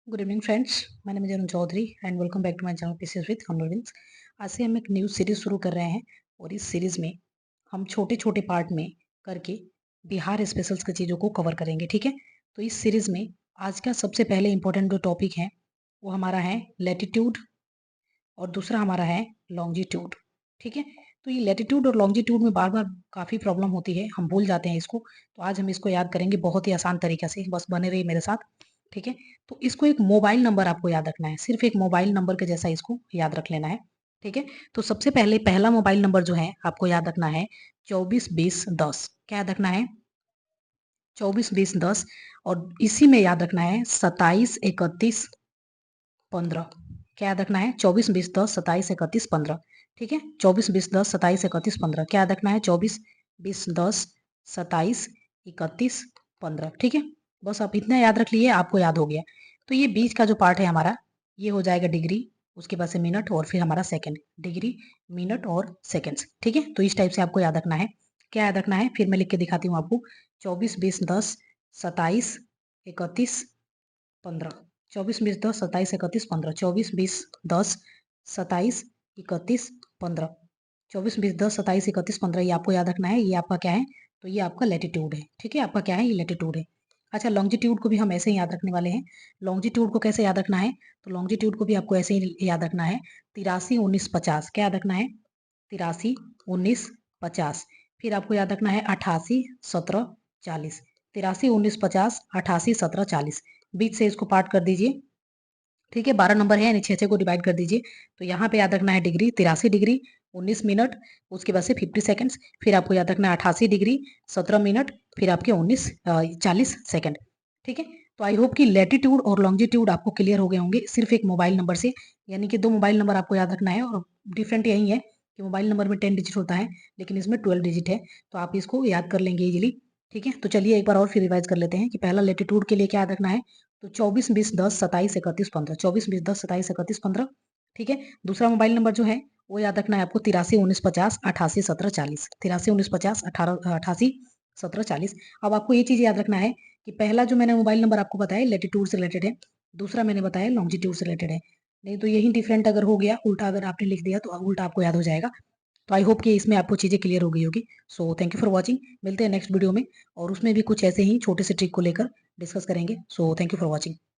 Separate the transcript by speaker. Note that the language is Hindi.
Speaker 1: Good evening friends, my name is Arun Chaudhary and welcome back to my channel PCS with convergence. आज से हम एक न्यू सीरीज शुरू कर रहे हैं और इस सीरीज में हम छोटे छोटे पार्ट में करके बिहार स्पेशल्स की चीज़ों को कवर करेंगे। ठीक है, तो इस सीरीज में आज का सबसे पहले इंपॉर्टेंट जो टॉपिक है वो हमारा है लैटिट्यूड और दूसरा हमारा है लॉन्जिट्यूड। ठीक है, तो ये लैटिट्यूड और लॉन्जिट्यूड में बार बार काफ़ी प्रॉब्लम होती है, हम भूल जाते हैं इसको। तो आज हम इसको याद करेंगे बहुत ही आसान तरीके से, बस बने रहिए मेरे साथ। ठीक है, तो इसको एक मोबाइल नंबर आपको याद रखना है, सिर्फ एक मोबाइल नंबर के जैसा इसको याद रख लेना है। ठीक है, तो सबसे पहले पहला मोबाइल नंबर जो है आपको याद रखना है 242010। क्या याद रखना है? 242010। और इसी में याद रखना है 273115। क्या याद रखना है? 242010 273115। ठीक है, 242010 273115। क्या याद रखना है? 242010 273115। ठीक है, बस आप इतना याद रख लिए, आपको याद हो गया। तो ये बीच का जो पार्ट है हमारा, ये हो जाएगा डिग्री, उसके बाद से मिनट और फिर हमारा सेकंड। डिग्री, मिनट और सेकंड्स। ठीक है, तो इस टाइप से आपको याद रखना है। क्या याद रखना है? फिर मैं लिख के दिखाती हूँ आपको। 242010 273115। 242010 273115। 242010 273115। 242010 273115 ये आपको याद रखना है। ये आपका क्या है? तो ये आपका लैटिट्यूड है। ठीक है, आपका क्या है? ये लैटिट्यूड है। अच्छा, लॉन्जिट्यूड को भी हम ऐसे ही याद रखने वाले हैं। लॉन्जिट्यूड को कैसे याद रखना है? तो लॉन्जिट्यूड को भी आपको ऐसे ही याद रखना है। 831950। क्या याद रखना है? 831950। फिर आपको याद रखना है 881740। 831950 881740। बीच से इसको पार्ट कर दीजिए। ठीक है, 12 नंबर है यानी 6 को डिवाइड कर दीजिए। तो यहाँ पे याद रखना है डिग्री 83 डिग्री 19 मिनट, उसके बाद से 50 सेकंड्स। फिर आपको याद रखना है 88 डिग्री 17 मिनट, फिर आपके 40 सेकंड। ठीक है, तो आई होप कि लैटिट्यूड और लॉन्जिट्यूड आपको क्लियर हो गए होंगे सिर्फ एक मोबाइल नंबर से। यानी कि दो मोबाइल नंबर आपको याद रखना है और डिफरेंट यही है कि मोबाइल नंबर में 10 डिजिट होता है लेकिन इसमें 12 डिजिट है। तो आप इसको याद कर लेंगे इजिली। ठीक है, तो चलिए एक बार और फिर रिवाइज कर लेते हैं कि पहला लैटिट्यूड के लिए क्या याद रखना है। तो 242010 273115। 242010 273115। ठीक है, दूसरा मोबाइल नंबर जो है वो याद रखना है आपको 831950 881740। 831950 881740। अब आपको ये चीज याद रखना है कि पहला जो मैंने मोबाइल नंबर आपको बताया लैटिट्यूड से रिलेटेड है, दूसरा मैंने बताया लॉन्जिट्यूड से रिलेटेड है। नहीं तो यही डिफरेंट अगर हो गया, उल्टा अगर आपने लिख दिया तो उल्टा आपको याद हो जाएगा। तो आई होप कि इसमें आपको चीजें क्लियर हो गई होगी। So thank you for watching. मिलते हैं नेक्स्ट वीडियो में और उसमें भी कुछ ऐसे ही छोटे से ट्रिक को लेकर डिस्कस करेंगे। So thank you for watching.